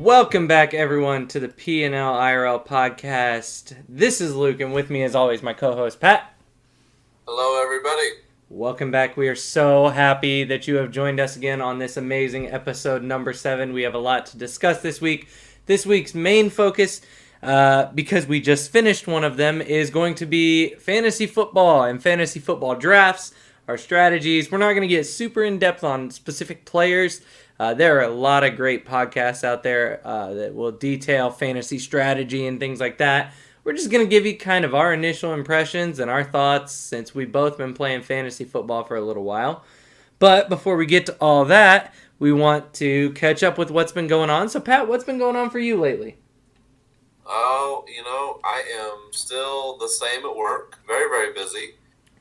Welcome back, everyone, to the P&L IRL podcast. This is Luke, and with me, as always, my co-host, Pat. Hello, everybody. Welcome back. We are so happy that you have joined us again on this amazing episode number 7. We have a lot to discuss this week. This week's main focus, because we just finished one of them, is going to be fantasy football and fantasy football drafts, our strategies. We're not going to get super in-depth on specific players. There are a lot of great podcasts out there that will detail fantasy strategy and things like that. We're just going to give you kind of our initial impressions and our thoughts since we've both been playing fantasy football for a little while. But before we get to all that, we want to catch up with what's been going on. So, Pat, what's been going on for you lately? Oh, I am still the same at work. Very, very busy.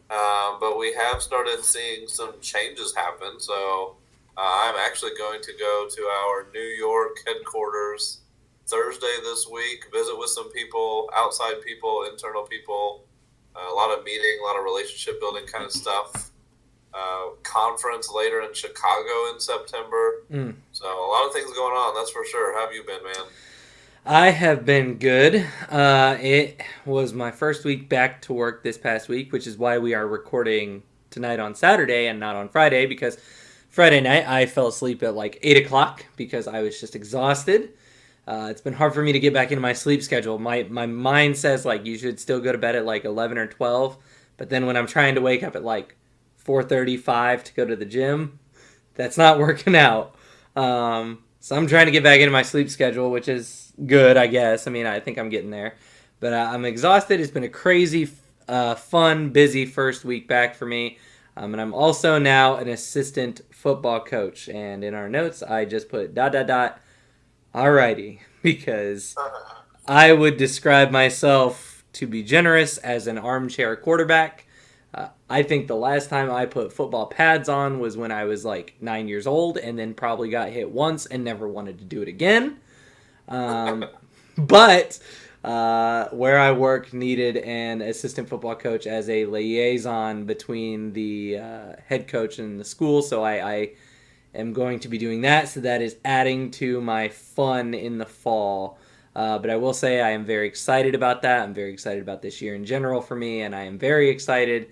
But we have started seeing some changes happen. So I'm actually going to go to our New York headquarters Thursday this week, visit with some people, outside people, internal people, a lot of meeting, a lot of relationship building kind of stuff. Conference later in Chicago in September. So a lot of things going on, that's for sure. How have you been, man? I have been good. It was my first week back to work this past week, which is why we are recording tonight on Saturday and not on Friday, because Friday night I fell asleep at like 8 o'clock because I was just exhausted. It's been hard for me to get back into my sleep schedule. My mind says like you should still go to bed at like 11 or 12, but then when I'm trying to wake up at like 4:35 to go to the gym, that's not working out. So I'm trying to get back into my sleep schedule, which is good, I guess. I mean, I think I'm getting there. But I'm exhausted. It's been a crazy, fun, busy first week back for me. And I'm also now an assistant football coach. And in our notes, I just put ... Alrighty. Because I would describe myself, to be generous, as an armchair quarterback. I think the last time I put football pads on was when I was like 9 years old and then probably got hit once and never wanted to do it again. But where I work needed an assistant football coach as a liaison between the head coach and the school, so I am going to be doing that. So that is adding to my fun in the fall. But I will say I am very excited about that. I'm very excited about this year in general for me, and I am very excited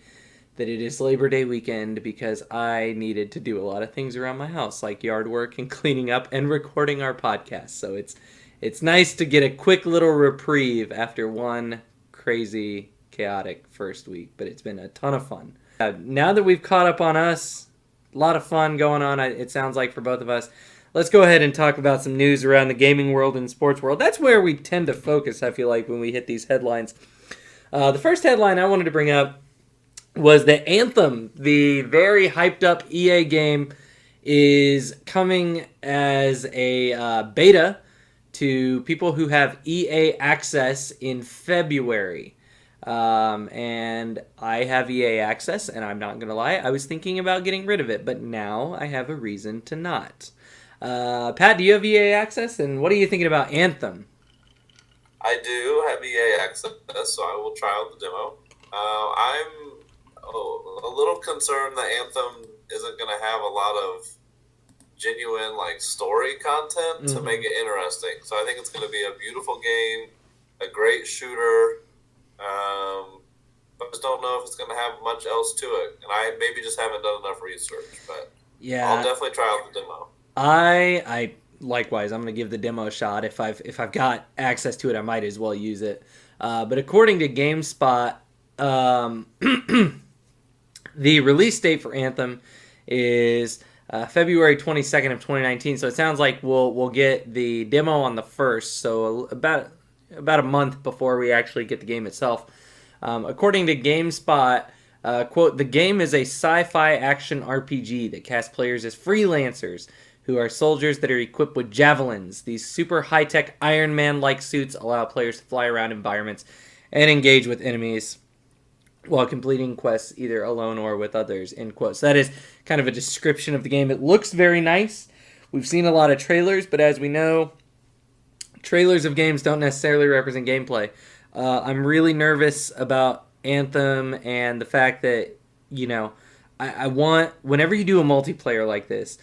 that it is Labor Day weekend because I needed to do a lot of things around my house, like yard work and cleaning up and recording our podcast. So it's nice to get a quick little reprieve after one crazy, chaotic first week, but it's been a ton of fun. Now that we've caught up on us, a lot of fun going on, it sounds like, for both of us. Let's go ahead and talk about some news around the gaming world and sports world. That's where we tend to focus, I feel like, when we hit these headlines. The first headline I wanted to bring up was that Anthem, the very hyped up EA game, is coming as a beta to people who have EA access in February. And I have EA access, and I'm not going to lie, I was thinking about getting rid of it, but now I have a reason to not. Pat, do you have EA access, and what are you thinking about Anthem? I do have EA access, so I will try out the demo. I'm a little concerned that Anthem isn't going to have a lot of genuine story content to make it interesting. So I think it's going to be a beautiful game, a great shooter, but I just don't know if it's going to have much else to it. And I maybe just haven't done enough research, but yeah, I'll definitely try out the demo. I likewise, I'm going to give the demo a shot. If I've got access to it, I might as well use it. But according to GameSpot, the release date for Anthem is February 22nd of 2019. So it sounds like we'll get the demo on the 1st, so about a month before we actually get the game itself. According to GameSpot, quote, the game is a sci-fi action RPG that casts players as freelancers who are soldiers that are equipped with javelins. These super high-tech Iron Man-like suits allow players to fly around environments and engage with enemies while completing quests either alone or with others, end quote. So that is kind of a description of the game. It looks very nice. We've seen a lot of trailers, but as we know, trailers of games don't necessarily represent gameplay. I'm really nervous about Anthem and the fact that, I want, whenever you do a multiplayer like this,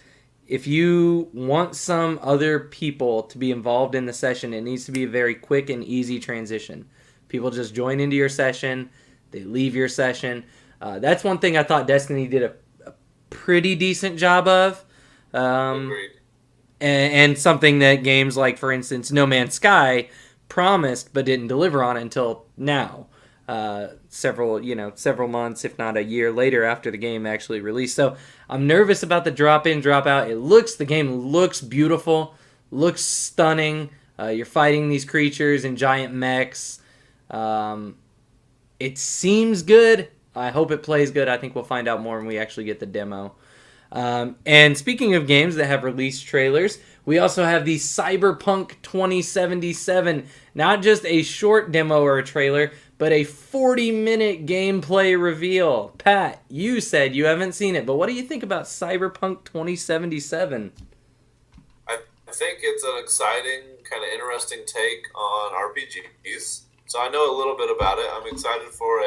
if you want some other people to be involved in the session, it needs to be a very quick and easy transition. People just join into your session, they leave your session. That's one thing I thought Destiny did a pretty decent job of. Agreed. And something that games like, for instance, No Man's Sky promised but didn't deliver on until now. Several months, if not a year later after the game actually released. So I'm nervous about the drop in, drop out. The game looks beautiful, looks stunning. You're fighting these creatures in giant mechs. It seems good. I hope it plays good. I think we'll find out more when we actually get the demo. And speaking of games that have released trailers, we also have the Cyberpunk 2077. Not just a short demo or a trailer, but a 40-minute gameplay reveal. Pat, you said you haven't seen it, but what do you think about Cyberpunk 2077? I think it's an exciting, kind of interesting take on RPGs. So I know a little bit about it. I'm excited for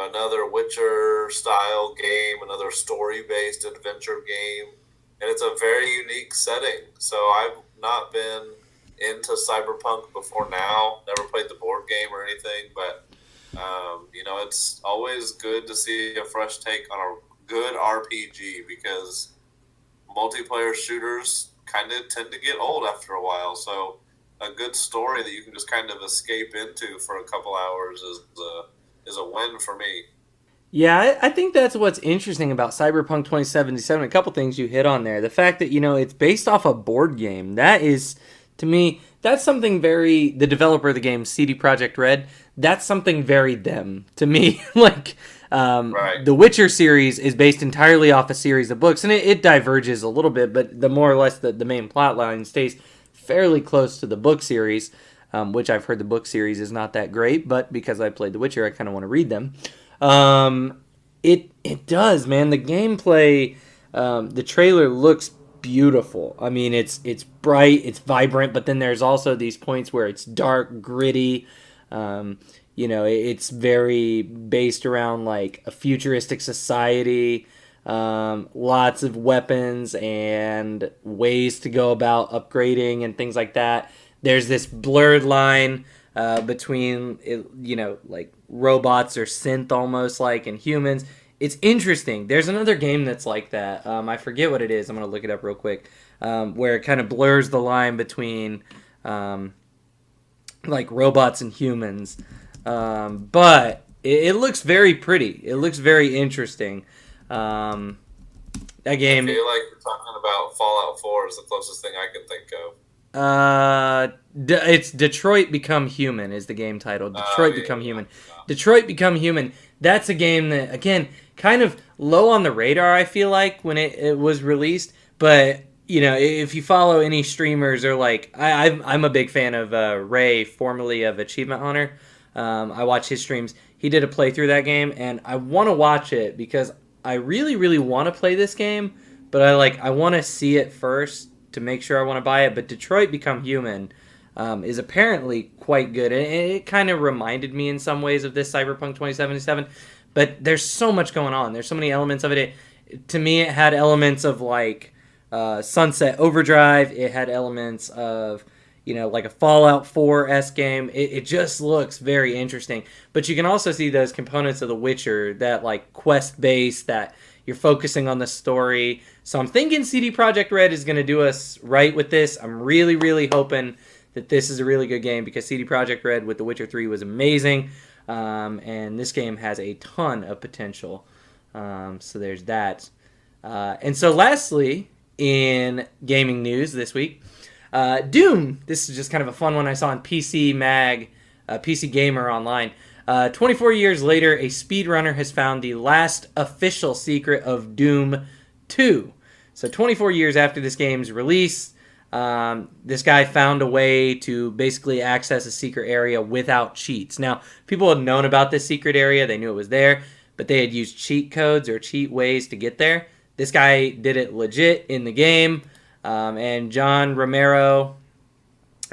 another Witcher style game, another story based adventure game, and it's a very unique setting. So I've not been into Cyberpunk before now. Never played the board game or anything, but it's always good to see a fresh take on a good RPG because multiplayer shooters kind of tend to get old after a while. So a good story that you can just kind of escape into for a couple hours is a win for me. Yeah, I think that's what's interesting about Cyberpunk 2077. A couple things you hit on there. The fact that, it's based off a board game. That is, to me, that's something very, the developer of the game, CD Projekt Red, that's something very them to me. Right. The Witcher series is based entirely off a series of books, and it diverges a little bit, but the more or less the main plot line stays fairly close to the book series, which I've heard the book series is not that great, but because I played The Witcher, I kind of want to read them. It does, man. The gameplay, the trailer looks beautiful. I mean, it's bright, it's vibrant, but then there's also these points where it's dark, gritty. It's very based around like a futuristic society. Lots of weapons and ways to go about upgrading and things like that. There's this blurred line between, like robots or synth almost like and humans. It's interesting. There's another game that's like that. I forget what it is. I'm going to look it up real quick. Where it kind of blurs the line between like robots and humans. But it looks very pretty. It looks very interesting. That game. I feel like you're talking about Fallout 4 is the closest thing I can think of. It's Detroit Become Human is the game title. Detroit Become Human. Detroit Become Human. That's a game that, again, kind of low on the radar, I feel like, when it was released. But, if you follow any streamers or like, I'm a big fan of Ray, formerly of Achievement Hunter. I watch his streams. He did a playthrough of that game, and I want to watch it because I really, really want to play this game, but I want to see it first to make sure I want to buy it. But Detroit Become Human is apparently quite good, and it kind of reminded me in some ways of this Cyberpunk 2077. But there's so much going on. There's so many elements of it. To me, it had elements of like Sunset Overdrive. It had elements of like a Fallout 4-esque game. It just looks very interesting. But you can also see those components of The Witcher, that like quest-based, that you're focusing on the story. So I'm thinking CD Projekt Red is going to do us right with this. I'm really, really hoping that this is a really good game because CD Projekt Red with The Witcher 3 was amazing. And this game has a ton of potential. So there's that. And so lastly, in gaming news this week, Doom. This is just kind of a fun one I saw on PC Mag, PC Gamer Online. 24 years later, a speedrunner has found the last official secret of Doom 2. So 24 years after this game's release, this guy found a way to basically access a secret area without cheats. Now, people had known about this secret area. They knew it was there, but they had used cheat codes or cheat ways to get there. This guy did it legit in the game. And John Romero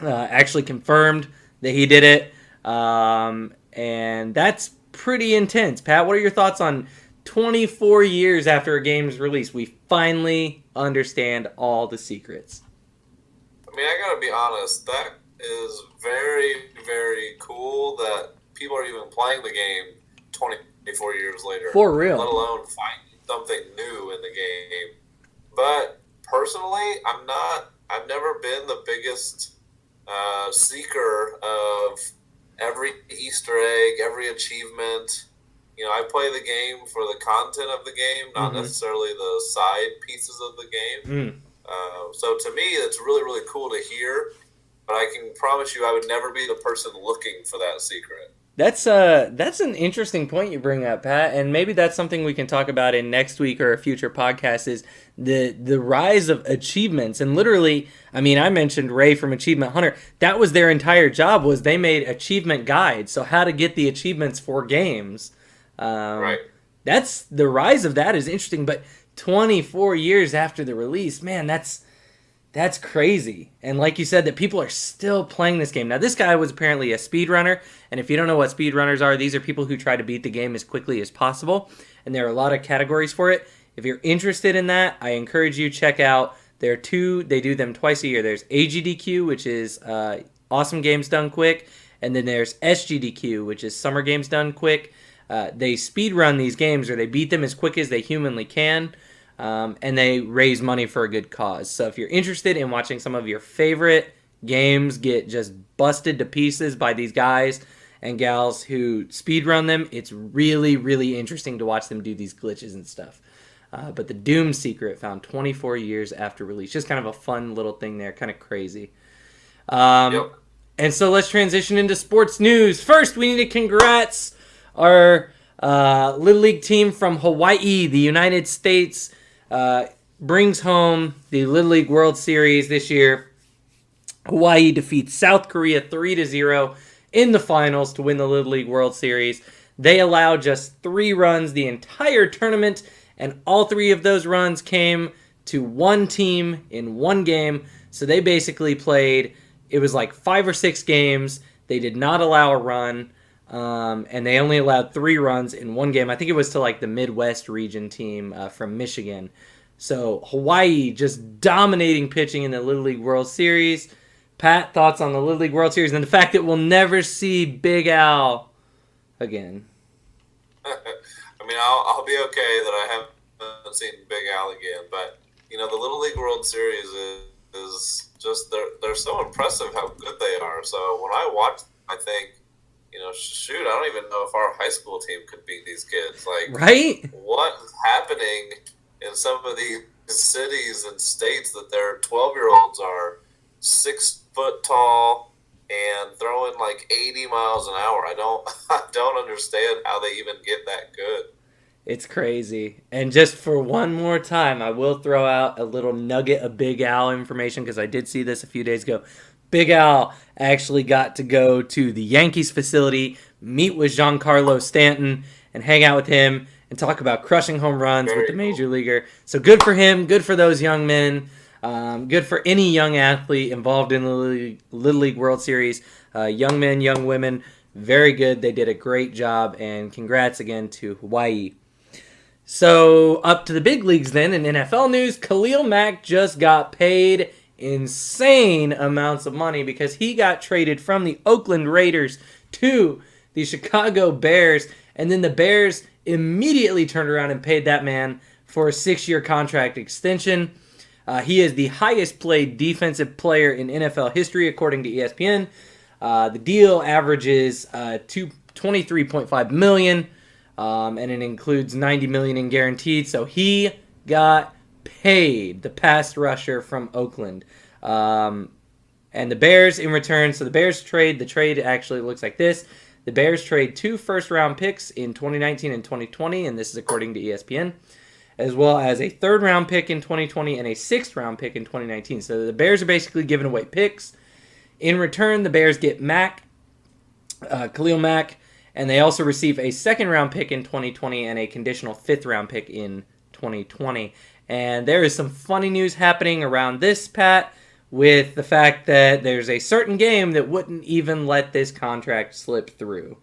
actually confirmed that he did it. And that's pretty intense. Pat, what are your thoughts on 24 years after a game's release? We finally understand all the secrets. I mean, I gotta be honest. That is very, very cool that people are even playing the game 24 years later. For real. Let alone finding something new in the game. But personally, I've never been the biggest seeker of every Easter egg, every achievement. You know, I play the game for the content of the game, not necessarily the side pieces of the game. So to me, it's really, really cool to hear. But I can promise you, I would never be the person looking for that secret. That's an interesting point you bring up, Pat, and maybe that's something we can talk about in next week or a future podcast. Is the rise of achievements, and literally, I mean, I mentioned Ray from Achievement Hunter. That was their entire job, was they made achievement guides, so how to get the achievements for games. Right. That's the rise of that is interesting, but 24 years after the release, man, that's crazy. And like you said, that people are still playing this game. Now, this guy was apparently a speedrunner, and if you don't know what speedrunners are, these are people who try to beat the game as quickly as possible, and there are a lot of categories for it. If you're interested in that, I encourage you check out. There are two, they do them twice a year. There's AGDQ, which is Awesome Games Done Quick, and then there's SGDQ, which is Summer Games Done Quick. They speedrun these games, or they beat them as quick as they humanly can. And they raise money for a good cause. So if you're interested in watching some of your favorite games get just busted to pieces by these guys and gals who speedrun them, it's really, really interesting to watch them do these glitches and stuff. But the Doom Secret found 24 years after release. Just kind of a fun little thing there, kind of crazy. Yep. And so let's transition into sports news. First, we need to congrats our Little League team from Hawaii, the United States. Brings home the Little League World Series this year. Hawaii defeats South Korea 3-0 in the finals to win the Little League World Series. They allowed just 3 runs the entire tournament, and all 3 of those runs came to one team in one game. So they basically played, it was like 5 or 6 games. They did not allow a run. And they only allowed 3 runs in one game. I think it was to like the Midwest region team from Michigan. So Hawaii just dominating pitching in the Little League World Series. Pat, thoughts on the Little League World Series and the fact that we'll never see Big Al again? I mean, I'll be okay that I haven't seen Big Al again. But, you know, the Little League World Series is just, they're so impressive how good they are. So when I watch, I think, you know, shoot, I don't even know if our high school team could beat these kids. Like, right? What is happening in some of these cities and states that their 12-year-olds are 6 foot tall and throwing like 80 miles an hour? I don't understand how they even get that good. It's crazy. And just for one more time, I will throw out a little nugget of Big Al information because I did see this a few days ago. Big Al actually got to go to the Yankees facility, meet with Giancarlo Stanton, and hang out with him and talk about crushing home runs with the major leaguer. So good for him, good for those young men, good for any young athlete involved in the Little League World Series. Young men, young women, very good. They did a great job, and congrats again to Hawaii. So up to the big leagues then in NFL news, Khalil Mack just got paid insane amounts of money because he got traded from the Oakland Raiders to the Chicago Bears, and then the Bears immediately turned around and paid that man for a 6-year contract extension. He is the highest paid defensive player in NFL history according to ESPN. The deal averages $23.5 million, and it includes $90 million in guaranteed, so he got paid, the pass rusher from Oakland. And the Bears in return, so the Bears trade, the trade actually looks like this. The Bears trade 2 first-round picks in 2019 and 2020, and this is according to ESPN, as well as a 3rd-round pick in 2020 and a 6th-round pick in 2019. So the Bears are basically giving away picks. In return, the Bears get Khalil Mack, and they also receive a 2nd-round pick in 2020 and a conditional 5th-round pick in 2020. And there is some funny news happening around this, Pat, with the fact that there's a certain game that wouldn't even let this contract slip through.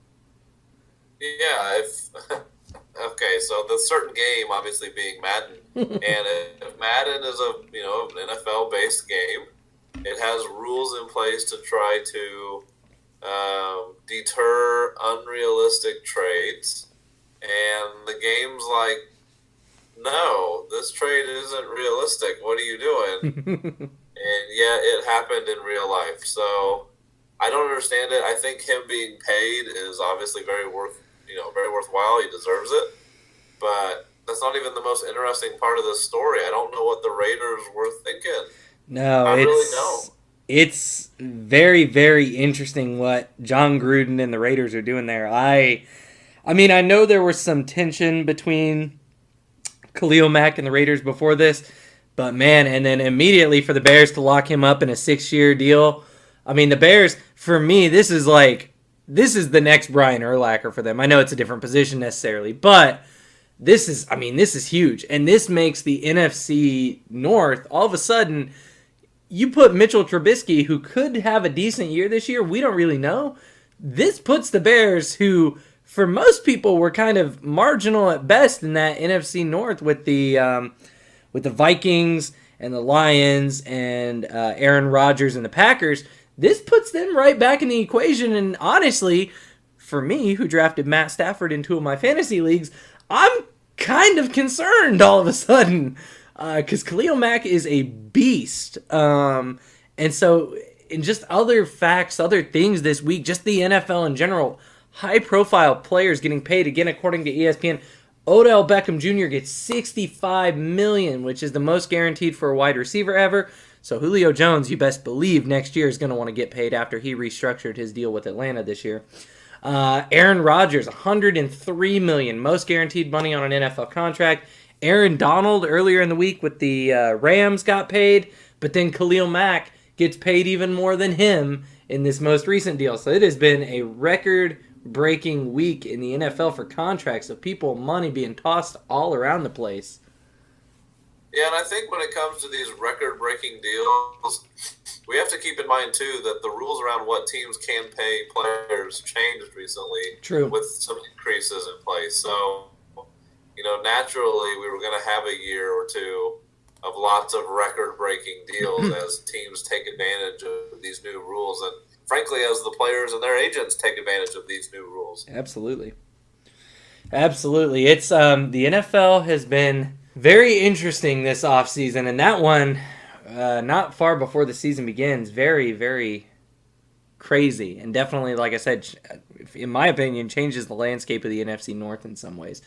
Yeah, Okay, so the certain game, obviously being Madden, and if Madden is a an NFL based game, it has rules in place to try to deter unrealistic trades, and the game's like, no, this trade isn't realistic. What are you doing? And yeah, it happened in real life. So I don't understand it. I think him being paid is obviously very worthwhile. He deserves it. But that's not even the most interesting part of this story. I don't know what the Raiders were thinking. No, I really don't. it's very very interesting what John Gruden and the Raiders are doing there. I mean, I know there was some tension between Khalil Mack and the Raiders before this, but man, and then immediately for the Bears to lock him up in a 6-year deal. I mean, the Bears, for me, this is the next Brian Urlacher for them. I know it's a different position necessarily, but this is huge. And this makes the NFC North, all of a sudden, you put Mitchell Trubisky, who could have a decent year this year. We don't really know. This puts the Bears, who for most people were kind of marginal at best in that NFC North with the Vikings and the Lions and Aaron Rodgers and the Packers. This puts them right back in the equation. And honestly, for me, who drafted Matt Stafford in 2 of my fantasy leagues, I'm kind of concerned all of a sudden because Khalil Mack is a beast. And so, in just other facts, other things this week, just the NFL in general, high-profile players getting paid. Again, according to ESPN, Odell Beckham Jr. gets $65 million, which is the most guaranteed for a wide receiver ever. So Julio Jones, you best believe next year is going to want to get paid after he restructured his deal with Atlanta this year. Aaron Rodgers, $103 million, most guaranteed money on an NFL contract. Aaron Donald earlier in the week with the Rams got paid, but then Khalil Mack gets paid even more than him in this most recent deal. So it has been a record-breaking week in the NFL for contracts of people, money being tossed all around the place. Yeah, and I think when it comes to these record-breaking deals, we have to keep in mind, too, that the rules around what teams can pay players changed recently. True. With some increases in place. So, naturally, we were going to have a year or two of lots of record-breaking deals as teams take advantage of these new rules, and frankly, as the players and their agents take advantage of these new rules. Absolutely. It's the NFL has been very interesting this offseason, and that one, not far before the season begins, very, very crazy. And definitely, like I said, in my opinion, changes the landscape of the NFC North in some ways.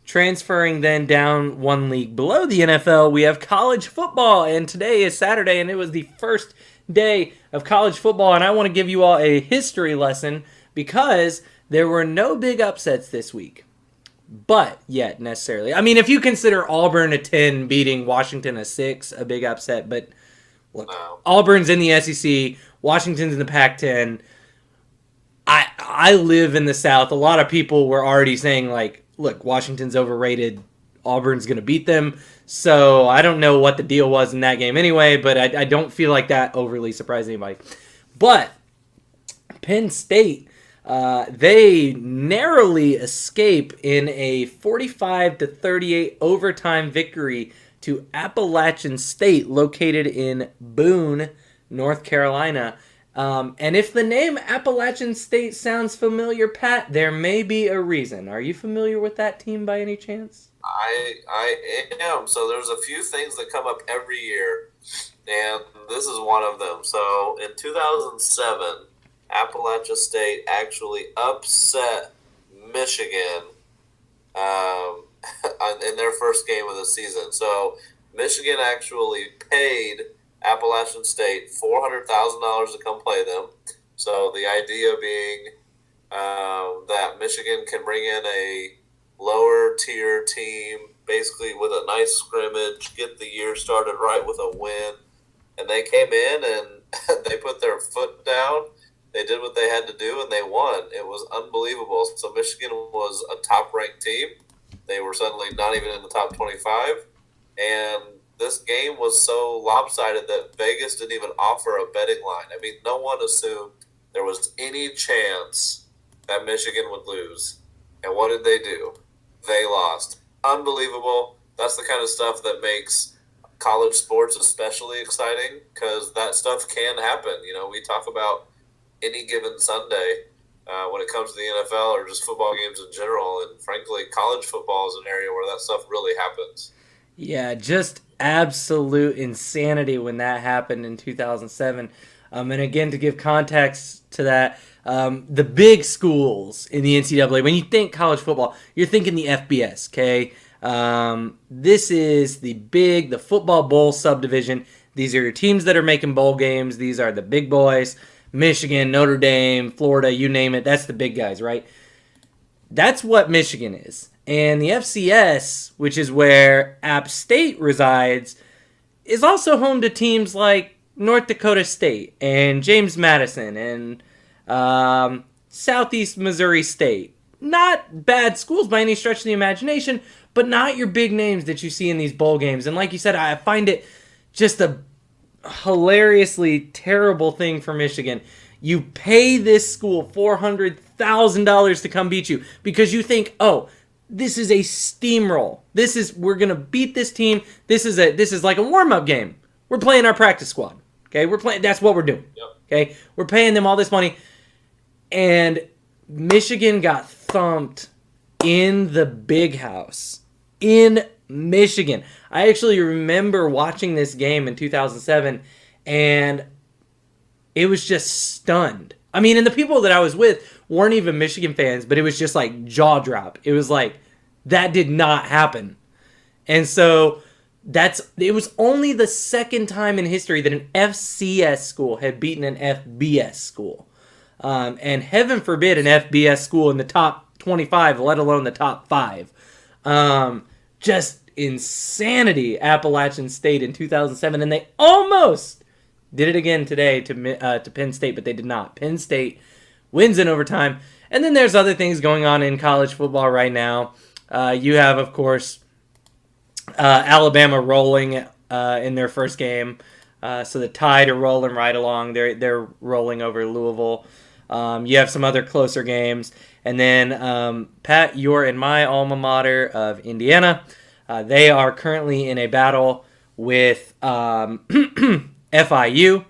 Transferring then down one league below the NFL, we have college football, and today is Saturday, and it was the first day of college football, and I want to give you all a history lesson because there were no big upsets this week. But yet, necessarily. I mean, if you consider Auburn a 10 beating Washington a 6 a big upset, but look, No. Auburn's in the SEC, Washington's in the Pac-10. I live in the South. A lot of people were already saying, like, look, Washington's overrated. Auburn's going to beat them. So I don't know what the deal was in that game anyway, but I don't feel like that overly surprised anybody. But Penn State, they narrowly escape in a 45-38 overtime victory to Appalachian State, located in Boone, North Carolina. And if the name Appalachian State sounds familiar, Pat, there may be a reason. Are you familiar with that team by any chance? I am. So there's a few things that come up every year, and this is one of them. So in 2007, Appalachia State actually upset Michigan in their first game of the season. So Michigan actually paid Appalachian State $400,000 to come play them. So the idea being that Michigan can bring in a lower tier team, basically with a nice scrimmage, get the year started right with a win. And they came in and they put their foot down. They did what they had to do, and they won. It was unbelievable. So Michigan was a top-ranked team. They were suddenly not even in the top 25. And this game was so lopsided that Vegas didn't even offer a betting line. I mean, no one assumed there was any chance that Michigan would lose. And what did they do? They lost. Unbelievable. That's the kind of stuff that makes college sports especially exciting because that stuff can happen. We talk about any given Sunday when it comes to the NFL or just football games in general. And frankly, college football is an area where that stuff really happens. Yeah, just absolute insanity when that happened in 2007. And again, to give context to that, the big schools in the NCAA, when you think college football, you're thinking the FBS, okay? This is the football bowl subdivision. These are your teams that are making bowl games. These are the big boys. Michigan, Notre Dame, Florida, you name it. That's the big guys, right? That's what Michigan is. And the FCS, which is where App State resides, is also home to teams like North Dakota State and James Madison and Southeast Missouri State. Not bad schools by any stretch of the imagination, but not your big names that you see in these bowl games. And like you said, I find it just a hilariously terrible thing for Michigan. You pay this school $400,000 to come beat you because you think, oh, this is a steamroll. We're gonna beat this team. This is like a warm up game. We're playing our practice squad. Okay, we're playing. That's what we're doing. Yep. Okay, we're paying them all this money, and Michigan got thumped in the Big House in Michigan. I actually remember watching this game in 2007, and it was just stunned. I mean, and the people that I was with weren't even Michigan fans, but it was just like jaw drop. It was like, that did not happen. And so it was only the second time in history that an FCS school had beaten an FBS school. And heaven forbid an FBS school in the top 25, let alone the top 5. Just insanity, Appalachian State in 2007. And they almost did it again today to Penn State, but they did not. Penn State wins in overtime. And then there's other things going on in college football right now. You have, of course, Alabama rolling in their first game. So the Tide are rolling right along. They're rolling over Louisville. You have some other closer games. And then, Pat, you're in my alma mater of Indiana. They are currently in a battle with FIU,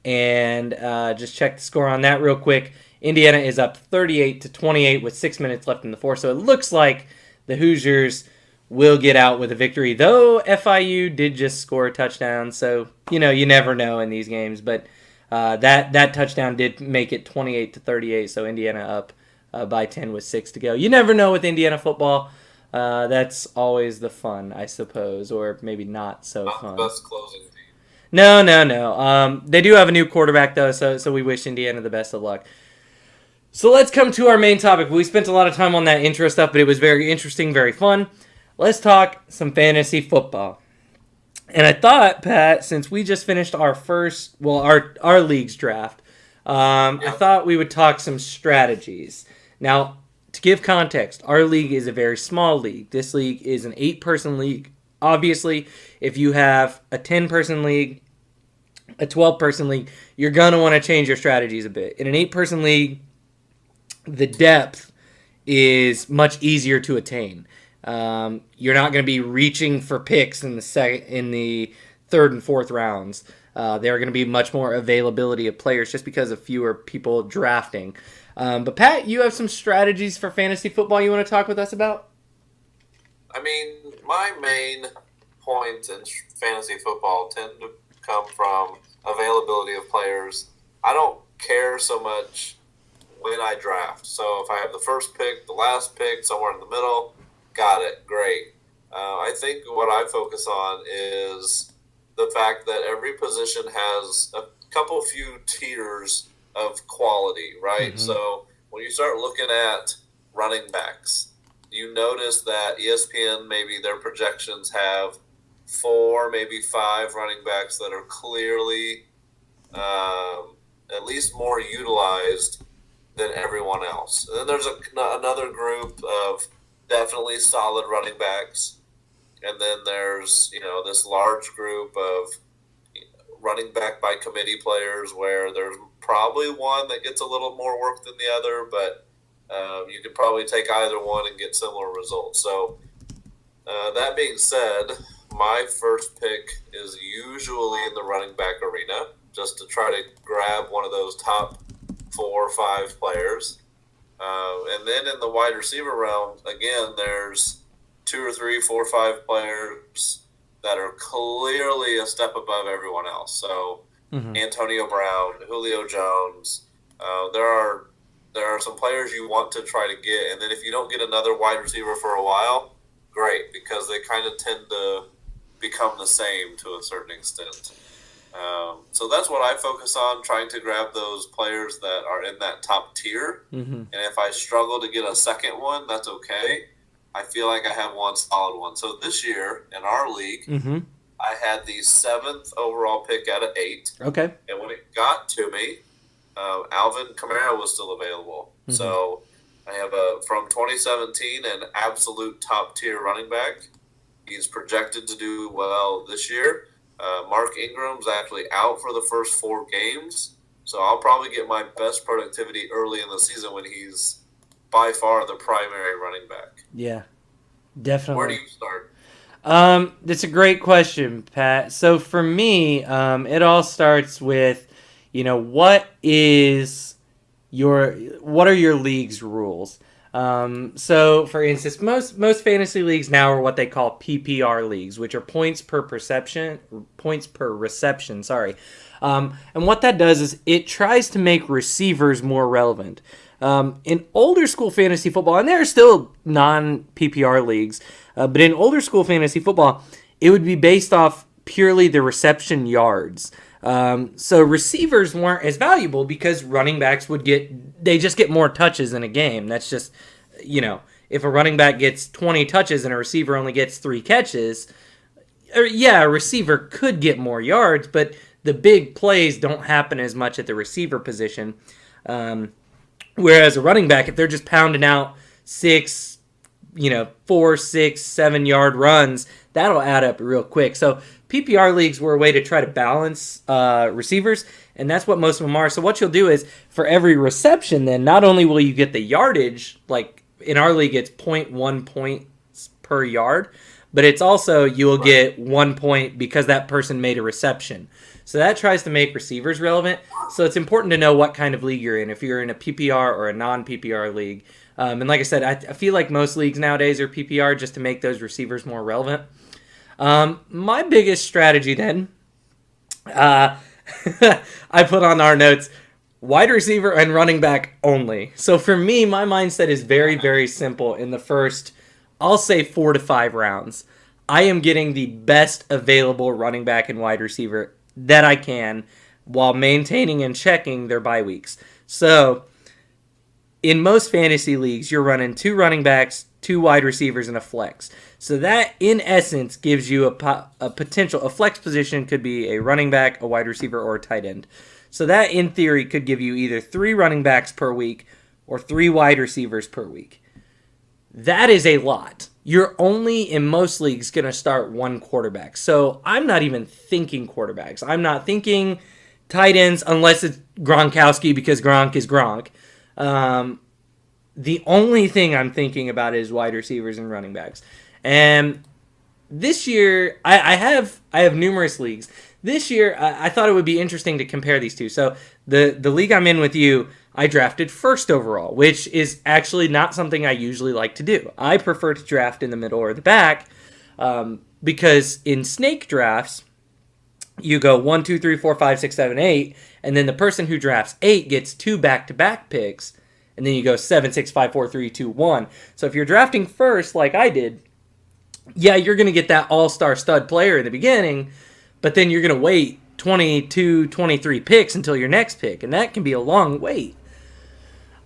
and just check the score on that real quick. Indiana is up 38-28 with 6 minutes left in the fourth, so it looks like the Hoosiers will get out with a victory, though FIU did just score a touchdown, so you never know in these games, but that touchdown did make it 28-38, so Indiana up by 10 with 6 to go. You never know with Indiana football. That's always the fun, I suppose, or maybe not so fun. The best closing team. No. They do have a new quarterback, though, so we wish Indiana the best of luck. So let's come to our main topic. We spent a lot of time on that intro stuff, but it was very interesting, very fun. Let's talk some fantasy football. And I thought, Pat, since we just finished our league's draft, I thought we would talk some strategies. Now, to give context, our league is a very small league. This league is an 8-person league. Obviously, if you have a 10-person league, a 12-person league, you're going to want to change your strategies a bit. In an 8-person league, the depth is much easier to attain. You're not going to be reaching for picks in the third and fourth rounds. There are going to be much more availability of players just because of fewer people drafting. But Pat, you have some strategies for fantasy football you want to talk with us about? I mean, my main point in fantasy football tend to come from availability of players. I don't care so much when I draft. So if I have the first pick, the last pick, somewhere in the middle, got it, great. I think what I focus on is the fact that every position has a few tiers of quality, right? Mm-hmm. So when you start looking at running backs, you notice that ESPN, maybe their projections have 4, maybe 5 running backs that are clearly at least more utilized than everyone else. And then there's another group of definitely solid running backs. And then there's, this large group of running back by committee players where there's probably one that gets a little more work than the other, but You could probably take either one and get similar results. So that being said, my first pick is usually in the running back arena, just to try to grab one of those top 4 or 5 players. And then in the wide receiver realm, again, there's 2 or 3, 4, 5 players that are clearly a step above everyone else. So Antonio Brown, Julio Jones, there are some players you want to try to get, and then if you don't get another wide receiver for a while, great, because they kind of tend to become the same to a certain extent. So that's what I focus on, trying to grab those players that are in that top tier. And if I struggle to get a second one, that's okay. I feel like I have one solid one. So this year in our league, I had the 7th overall pick out of 8. Okay. And when it got to me, Alvin Kamara was still available. So I have from 2017 an absolute top tier running back. He's projected to do well this year. Mark Ingram's actually out for the first 4 games, so I'll probably get my best productivity early in the season when he's by far the primary running back. Yeah, definitely. Where do you start? That's a great question, Pat. So for me, it all starts with, what are your league's rules? So, for instance, most fantasy leagues now are what they call PPR leagues, which are points per reception. Sorry, and what that does is it tries to make receivers more relevant. In older school fantasy football, and there are still non-PPR leagues, but in older school fantasy football, it would be based off purely the reception yards. So receivers weren't as valuable because running backs they just get more touches in a game. That's just, if a running back gets 20 touches and a receiver only gets 3 catches, a receiver could get more yards, but the big plays don't happen as much at the receiver position. Whereas a running back, if they're just pounding out 4, 6, 7 yard runs, that'll add up real quick. So PPR leagues were a way to try to balance receivers, and that's what most of them are. So what you'll do is, for every reception, then, not only will you get the yardage, like in our league it's 0.1 points per yard, but it's also you'll get 1 point because that person made a reception. So that tries to make receivers relevant. So it's important to know what kind of league you're in, if you're in a PPR or a non-PPR league. And like I said, I feel like most leagues nowadays are PPR just to make those receivers more relevant. My biggest strategy then, I put on our notes, wide receiver and running back only. So for me, my mindset is very, very simple. In the first, I'll say 4 to 5 rounds, I am getting the best available running back and wide receiver that I can while maintaining and checking their bye weeks. So in most fantasy leagues, you're running 2 running backs, 2 wide receivers, and a flex. So that, in essence, gives you a potential. A flex position could be a running back, a wide receiver, or a tight end. So that, in theory, could give you either 3 running backs per week or 3 wide receivers per week. That is a lot. You're only, in most leagues, going to start 1 quarterback. So I'm not even thinking quarterbacks. I'm not thinking tight ends unless it's Gronkowski, because Gronk is Gronk. The only thing I'm thinking about is wide receivers and running backs. And this year, I have numerous leagues. This year, I thought it would be interesting to compare these two. So the league I'm in with you, I drafted first overall, which is actually not something I usually like to do. I prefer to draft in the middle or the back, because in snake drafts, you go 1, 2, 3, 4, 5, 6, 7, 8, and then the person who drafts 8 gets 2 back-to-back picks, and then you go 7, 6, 5, 4, 3, 2, 1. So if you're drafting first, like I did, yeah, you're going to get that all-star stud player in the beginning, but then you're going to wait 22, 23 picks until your next pick, and that can be a long wait.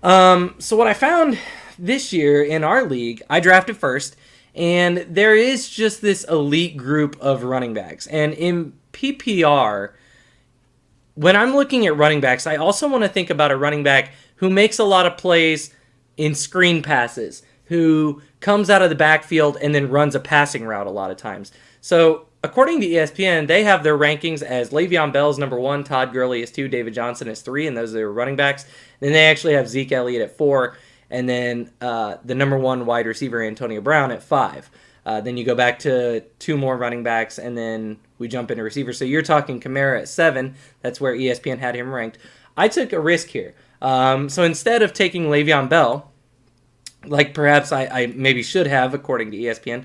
So what I found this year in our league, I drafted first, and there is just this elite group of running backs. And in PPR, when I'm looking at running backs, I also want to think about a running back who makes a lot of plays in screen passes, who comes out of the backfield and then runs a passing route a lot of times. So according to ESPN, they have their rankings as Le'Veon Bell's number 1, Todd Gurley is 2, David Johnson is 3, and those are their running backs. Then they actually have Zeke Elliott at 4, and then the number one wide receiver, Antonio Brown, at 5. Then you go back to 2 more running backs, and then we jump into receivers. So you're talking Kamara at 7. That's where ESPN had him ranked. I took a risk here. So instead of taking Le'Veon Bell, like perhaps I maybe should have, according to ESPN,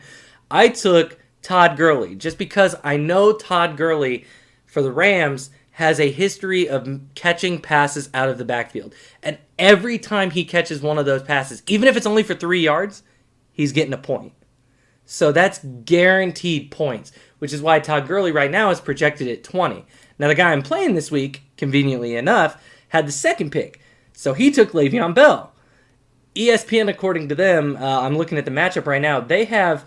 I took Todd Gurley, just because I know Todd Gurley for the Rams has a history of catching passes out of the backfield. And every time he catches one of those passes, even if it's only for 3 yards, he's getting a point. So that's guaranteed points, which is why Todd Gurley right now is projected at 20. Now, the guy I'm playing this week, conveniently enough, had the second pick. So he took Le'Veon Bell. ESPN, according to them, I'm looking at the matchup right now, they have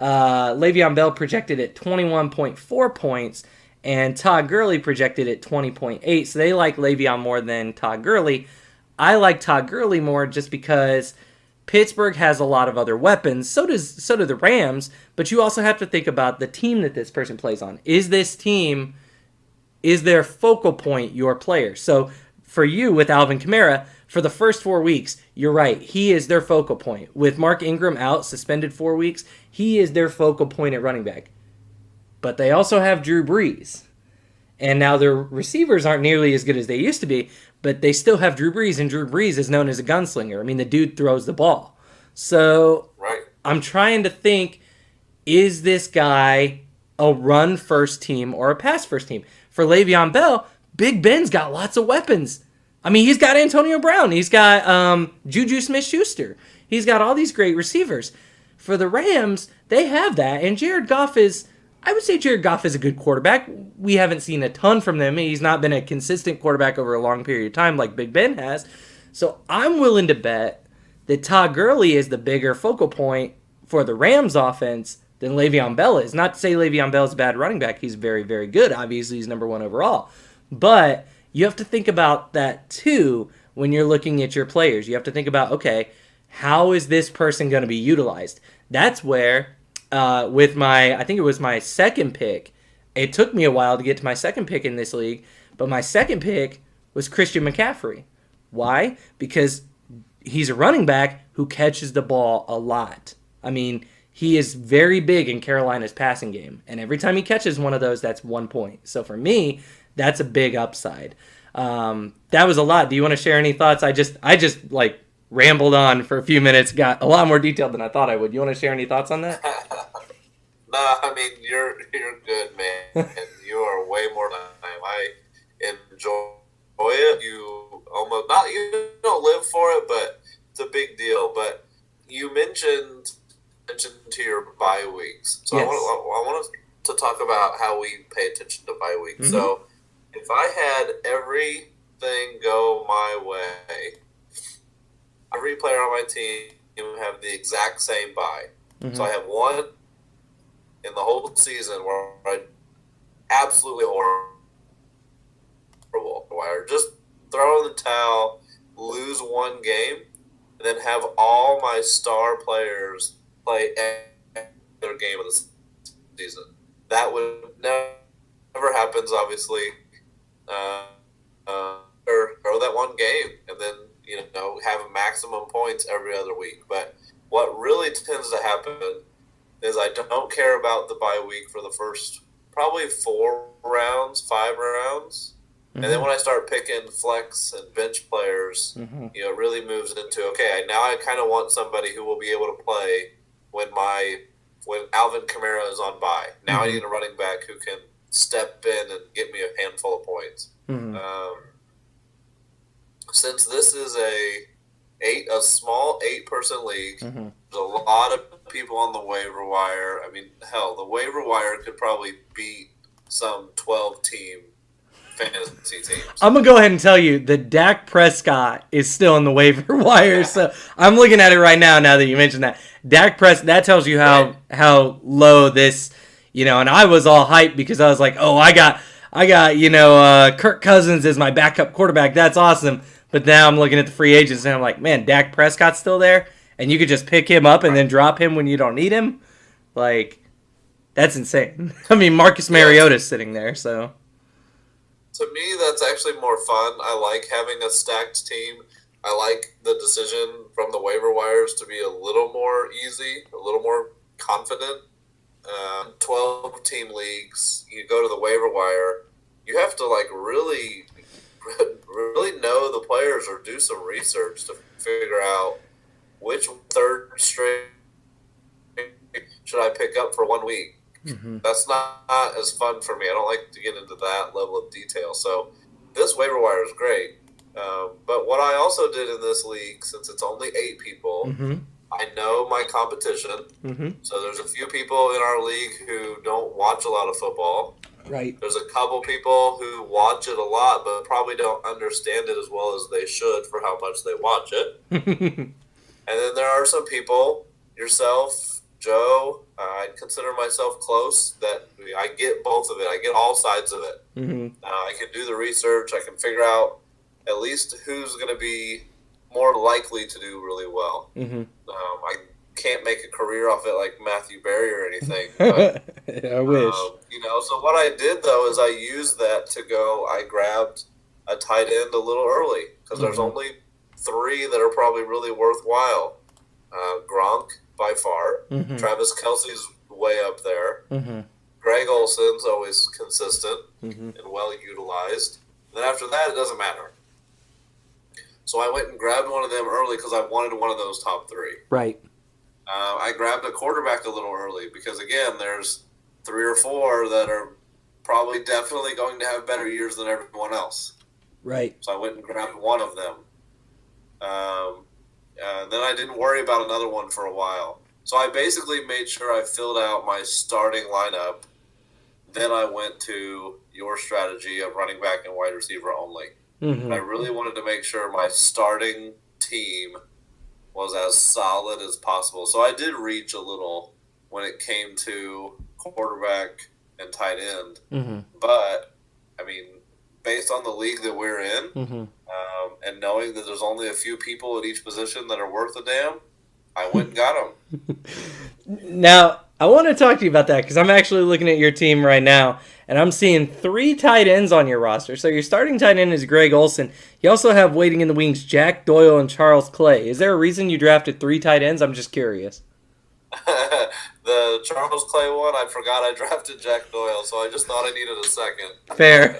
Le'Veon Bell projected at 21.4 points and Todd Gurley projected at 20.8. So they like Le'Veon more than Todd Gurley. I like Todd Gurley more just because Pittsburgh has a lot of other weapons. So do the Rams, but you also have to think about the team that this person plays on. Is their focal point your player? So for you with Alvin Kamara, for the first 4 weeks, you're right. He is their focal point. With Mark Ingram out, suspended 4 weeks, he is their focal point at running back. But they also have Drew Brees. And now their receivers aren't nearly as good as they used to be, but they still have Drew Brees, and Drew Brees is known as a gunslinger. I mean, the dude throws the ball. So right. I'm trying to think, is this guy a run-first team or a pass-first team? For Le'Veon Bell, Big Ben's got lots of weapons. I mean, he's got Antonio Brown. He's got Juju Smith-Schuster. He's got all these great receivers. For the Rams, they have that. And I would say Jared Goff is a good quarterback. We haven't seen a ton from them. He's not been a consistent quarterback over a long period of time like Big Ben has. So I'm willing to bet that Todd Gurley is the bigger focal point for the Rams offense than Le'Veon Bell is. Not to say Le'Veon Bell is a bad running back. He's very, very good. Obviously, he's number 1 overall. But you have to think about that too when you're looking at your players. You have to think about, okay, how is this person going to be utilized? That's where, with I think it was my second pick, it took me a while to get to my second pick in this league, but my second pick was Christian McCaffrey. Why? Because he's a running back who catches the ball a lot. I mean, he is very big in Carolina's passing game, and every time he catches one of those, that's 1 point. So for me, that's a big upside. That was a lot. Do you want to share any thoughts? I just like rambled on for a few minutes, got a lot more detail than I thought I would. You want to share any thoughts on that? No, I mean you're good, man, and you are way more than I enjoy it. You don't live for it, but it's a big deal. But you mentioned to your bye weeks, so yes. I want to talk about how we pay attention to bye weeks. Mm-hmm. So if I had everything go my way, every player on my team would have the exact same bye. Mm-hmm. So I have one in the whole season where I absolutely horrible, where I just throw in the towel, lose one game, and then have all my star players play every game of the season. That would never happens, obviously. Or throw that one game and then have maximum points every other week. But what really tends to happen is I don't care about the bye week for the first probably 5 rounds. Mm-hmm. And then when I start picking flex and bench players, mm-hmm. It really moves into, okay, now I kind of want somebody who will be able to play when Alvin Kamara is on bye. Now mm-hmm. I need a running back who can step in and get me a handful of points. Mm-hmm. Since this is a small 8-person league, mm-hmm. there's a lot of people on the waiver wire. I mean, hell, the waiver wire could probably beat some 12-team fantasy teams. I'm going to go ahead and tell you that Dak Prescott is still in the waiver wire. Yeah. So I'm looking at it right now that you mentioned that. Dak Prescott, that tells you how low this, and I was all hyped because I was like, oh, I got Kirk Cousins as my backup quarterback. That's awesome. But now I'm looking at the free agents and I'm like, man, Dak Prescott's still there? And you could just pick him up and then drop him when you don't need him? Like, that's insane. I mean, Marcus Mariota's sitting there, so. To me, that's actually more fun. I like having a stacked team. I like the decision from the waiver wires to be a little more easy, a little more confident. 12-team leagues, you go to the waiver wire, you have to like really know the players or do some research to figure out which third string should I pick up for 1 week. Mm-hmm. That's not as fun for me. I don't like to get into that level of detail. So this waiver wire is great. But what I also did in this league, since it's only 8 people, Mm-hmm. I know my competition. Mm-hmm. So there's a few people in our league who don't watch a lot of football. Right. There's a couple people who watch it a lot, but probably don't understand it as well as they should for how much they watch it. And then there are some people, yourself, Joe, I'd consider myself close, that I get both of it. I get all sides of it. Mm-hmm. I can do the research. I can figure out at least who's going to be more likely to do really well. Mm-hmm. I can't make a career off it like Matthew Berry or anything. But, I wish. So what I did, though, is I used that to go, I grabbed a tight end a little early because there's only 3 that are probably really worthwhile. Gronk, by far. Mm-hmm. Travis Kelce's way up there. Mm-hmm. Greg Olson's always consistent Mm-hmm. and well utilized. And then after that, it doesn't matter. So I went and grabbed one of them early because I wanted one of those top 3. Right. I grabbed a quarterback a little early because, again, there's 3 or 4 that are probably definitely going to have better years than everyone else. Right. So I went and grabbed one of them. Then I didn't worry about another one for a while. So I basically made sure I filled out my starting lineup. Then I went to your strategy of running back and wide receiver only. Mm-hmm. And I really wanted to make sure my starting team was as solid as possible. So I did reach a little when it came to quarterback and tight end. Mm-hmm. But, I mean, based on the league that we're in, Mm-hmm. and knowing that there's only a few people at each position that are worth a damn, I went and got them. Now, I want to talk to you about that because I'm actually looking at your team right now, and I'm seeing 3 tight ends on your roster. So your starting tight end is Greg Olson. You also have waiting in the wings Jack Doyle and Charles Clay. Is there a reason you drafted 3 tight ends? I'm just curious. The Charles Clay one, I forgot I drafted Jack Doyle, so I just thought I needed a second. Fair.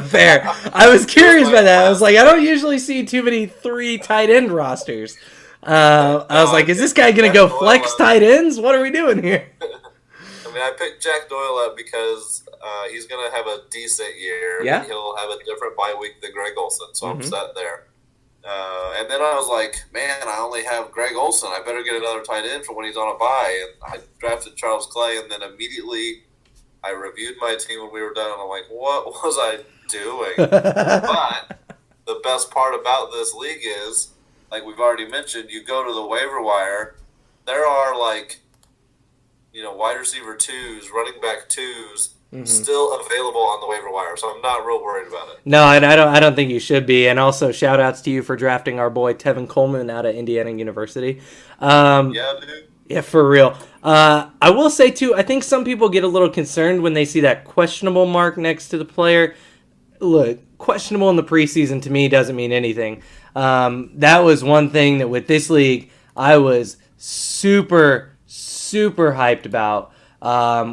Fair. I was curious about that. I was like, I don't usually see too many 3 tight end rosters. I was like, is this guy going to go flex tight ends? What are we doing here? I mean, I picked Jack Doyle up because he's going to have a decent year. Yeah. And he'll have a different bye week than Greg Olson, so Mm-hmm. I'm set there. And then I was like, man, I only have Greg Olson. I better get another tight end for when he's on a bye. And I drafted Charles Clay, and then immediately I reviewed my team when we were done, and I'm like, what was I doing? But the best part about this league is, like we've already mentioned, you go to the waiver wire, there are like, wide receiver 2s, running back 2s, still available on the waiver wire, so I'm not real worried about it. No, and I don't think you should be. And also, shout outs to you for drafting our boy Tevin Coleman out of Indiana University. Yeah, dude. Yeah, for real. I will say, too, I think some people get a little concerned when they see that questionable mark next to the player. Look, questionable in the preseason to me doesn't mean anything. That was one thing that with this league I was super, super hyped about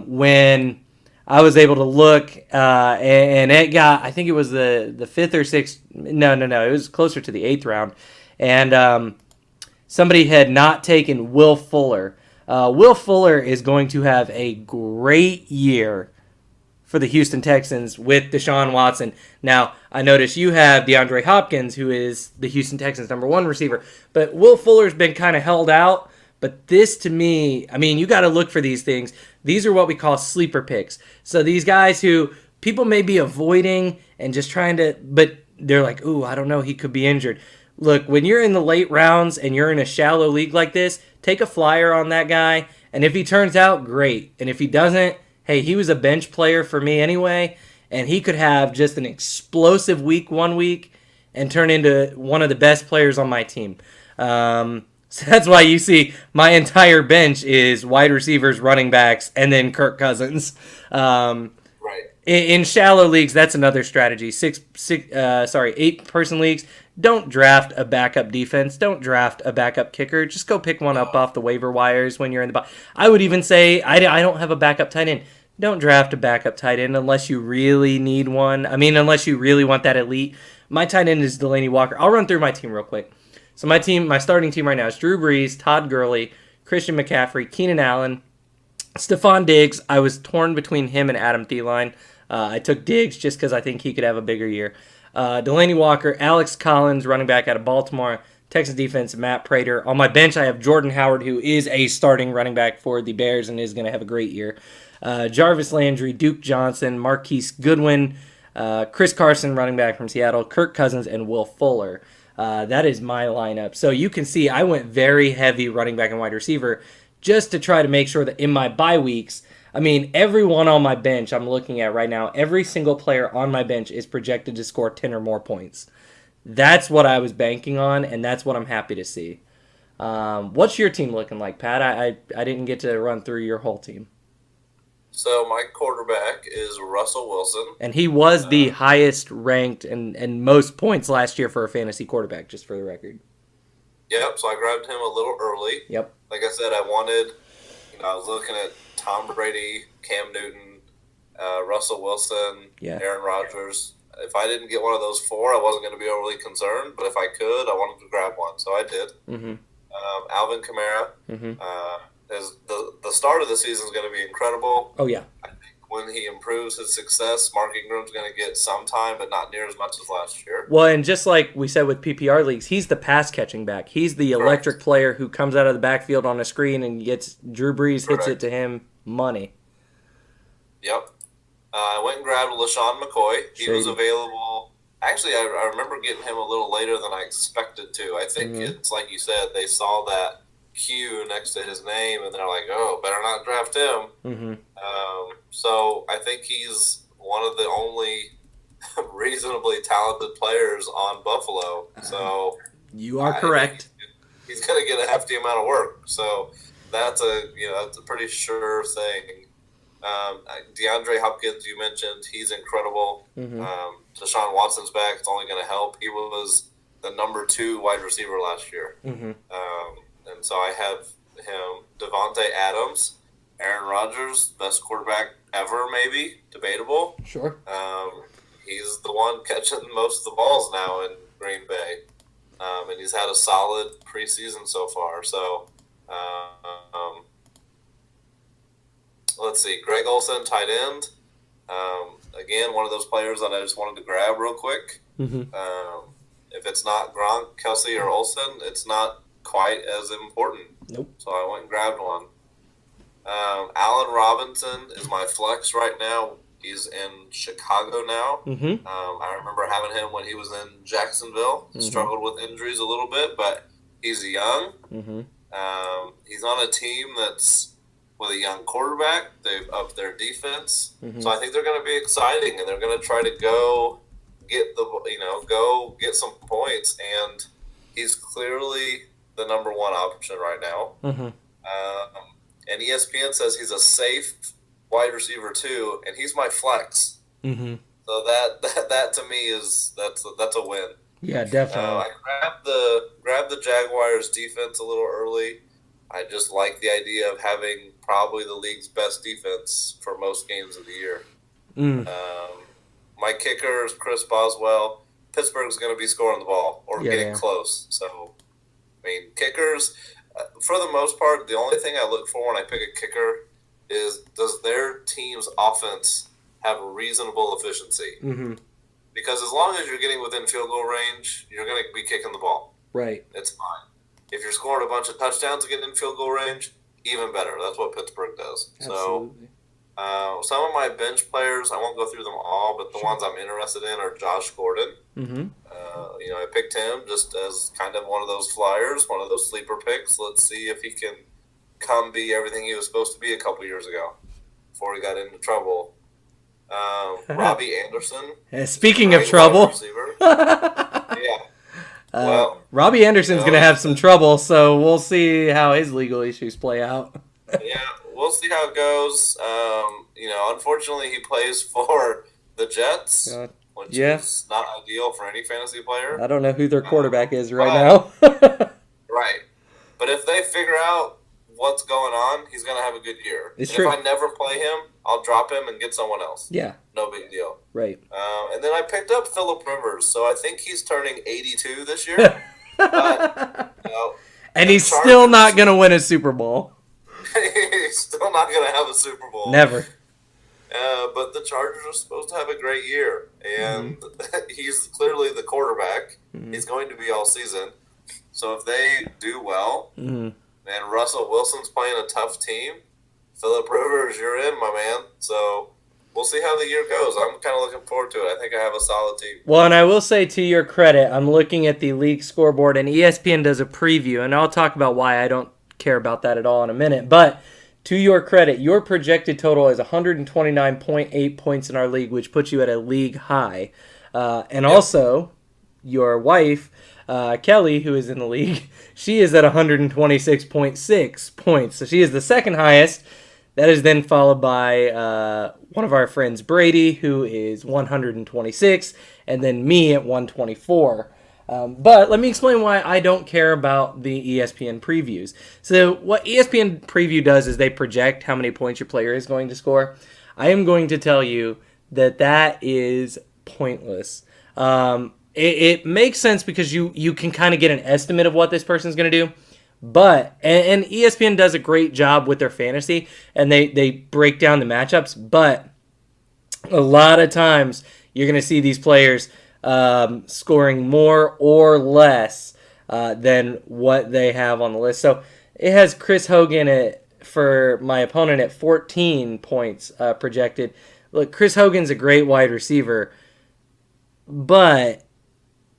when I was able to look, and it got, I think it was the 5th or 6th, no, it was closer to the 8th round, and somebody had not taken Will Fuller. Will Fuller is going to have a great year for the Houston Texans with Deshaun Watson. Now, I notice you have DeAndre Hopkins, who is the Houston Texans' #1 receiver, but Will Fuller's been kind of held out. But this, to me, I mean, you got to look for these things. These are what we call sleeper picks. So these guys who people may be avoiding and just trying to, but they're like, ooh, I don't know, he could be injured. Look, when you're in the late rounds and you're in a shallow league like this, take a flyer on that guy. And if he turns out, great. And if he doesn't, hey, he was a bench player for me anyway. And he could have just an explosive week 1 week and turn into one of the best players on my team. So that's why you see my entire bench is wide receivers, running backs, and then Kirk Cousins. Right. In shallow leagues, that's another strategy. 8-person leagues. Don't draft a backup defense. Don't draft a backup kicker. Just go pick one up off the waiver wires when you're in the. I would even say I don't have a backup tight end. Don't draft a backup tight end unless you really need one. I mean, unless you really want that elite. My tight end is Delanie Walker. I'll run through my team real quick. So my starting team right now is Drew Brees, Todd Gurley, Christian McCaffrey, Keenan Allen, Stephon Diggs. I was torn between him and Adam Thielen. I took Diggs just because I think he could have a bigger year. Delanie Walker, Alex Collins, running back out of Baltimore, Texas defense, Matt Prater. On my bench, I have Jordan Howard, who is a starting running back for the Bears and is going to have a great year. Jarvis Landry, Duke Johnson, Marquise Goodwin, Chris Carson, running back from Seattle, Kirk Cousins, and Will Fuller. That is my lineup. So you can see I went very heavy running back and wide receiver just to try to make sure that in my bye weeks, I mean, everyone on my bench I'm looking at right now, every single player on my bench is projected to score 10 or more points. That's what I was banking on, and that's what I'm happy to see. What's your team looking like, Pat? I didn't get to run through your whole team. So my quarterback is Russell Wilson. And he was the highest ranked and most points last year for a fantasy quarterback, just for the record. Yep, so I grabbed him a little early. Yep. Like I said, I was looking at Tom Brady, Cam Newton, Russell Wilson, Aaron Rodgers. If I didn't get one of those four, I wasn't going to be overly concerned. But if I could, I wanted to grab one, so I did. Mm-hmm. Alvin Kamara. Mm-hmm. The start of the season is going to be incredible. Oh, yeah. I think when he improves his success, Mark Ingram's going to get some time, but not near as much as last year. Well, and just like we said with PPR leagues, he's the pass-catching back. He's the electric player who comes out of the backfield on a screen and gets Drew Brees, hits it to him, money. Yep. I went and grabbed LaShawn McCoy. He was available. Actually, I remember getting him a little later than I expected to. I think it's like you said, they saw that Q next to his name, and they're like, oh, better not draft him. Mm-hmm. So I think he's one of the only reasonally talented players on Buffalo. So you are correct. He's going to get a hefty amount of work. So that's a pretty sure thing. DeAndre Hopkins, you mentioned, he's incredible. Mm-hmm. Deshaun Watson's back. It's only going to help. He was the number 2 wide receiver last year. Mm-hmm. And so I have him, Devontae Adams, Aaron Rodgers, best quarterback ever, maybe, debatable. Sure. He's the one catching most of the balls now in Green Bay. And he's had a solid preseason so far. So, let's see. Greg Olsen, tight end. Again, one of those players that I just wanted to grab real quick. Mm-hmm. If it's not Gronk, Kelsey, or Olsen, it's not quite as important. Nope. So I went and grabbed one. Allen Robinson is my flex right now. He's in Chicago now. Mm-hmm. I remember having him when he was in Jacksonville. Mm-hmm. Struggled with injuries a little bit, but he's young. Mm-hmm. He's on a team that's with a young quarterback. They've upped their defense. Mm-hmm. So I think they're going to be exciting, and they're going to try to go get some points. And he's clearly the number 1 option right now. Mm-hmm. And ESPN says he's a safe wide receiver too, and he's my flex. Mm-hmm. So that to me that's a win. Yeah, definitely. I grabbed the Jaguars defense a little early. I just like the idea of having probably the league's best defense for most games of the year. Mm. My kicker is Chris Boswell. Pittsburgh's going to be scoring the ball or getting close. So, I mean, kickers, for the most part, the only thing I look for when I pick a kicker is, does their team's offense have reasonable efficiency? Mm-hmm. Because as long as you're getting within field goal range, you're going to be kicking the ball. Right. It's fine. If you're scoring a bunch of touchdowns and getting in field goal range, even better. That's what Pittsburgh does. Absolutely. So, some of my bench players, I won't go through them all, but the ones I'm interested in are Josh Gordon. Mm-hmm. I picked him just as kind of one of those flyers, one of those sleeper picks. Let's see if he can come be everything he was supposed to be a couple years ago before he got into trouble. Robbie Anderson. Speaking of trouble. Yeah. Well, Robbie Anderson's going to have some trouble, so we'll see how his legal issues play out. Yeah, we'll see how it goes. Unfortunately, he plays for the Jets, which yeah. is not ideal for any fantasy player. I don't know who their quarterback is right but- now. Right. But if they figure out what's going on, he's going to have a good year. It's And true. If I never play him, I'll drop him and get someone else. Yeah, No big deal. right. And then I picked up Phillip Rivers, so I think he's turning 82 this year. But, And he's Chargers- still not going to win a Super Bowl. he's still not going to have a Super Bowl. Never. But the Chargers are supposed to have a great year, and he's clearly the quarterback. He's going to be all season. So if they do well, and Russell Wilson's playing a tough team, Phillip Rivers, you're in, my man. So we'll see how the year goes. I'm kind of looking forward to it. I think I have a solid team. Well, and I will say to your credit, I'm looking at the league scoreboard, and ESPN does a preview, and I'll talk about why I don't care about that at all in a minute. But to your credit, your projected total is 129.8 points in our league, which puts you at a league high. And also, your wife, Kelly, who is in the league, she is at 126.6 points. So she is the second highest. That is then followed by one of our friends, Brady, who is 126, and then me at 124. But let me explain why I don't care about the ESPN previews. So what ESPN preview does is they project how many points your player is going to score. I am going to tell you that is pointless. It makes sense because you can kind of get an estimate of what this person's going to do. But, and ESPN does a great job with their fantasy, and they break down the matchups, but a lot of times you're going to see these players scoring more or less than what they have on the list. So it has Chris Hogan for my opponent at 14 points projected. Look, Chris Hogan's a great wide receiver, but,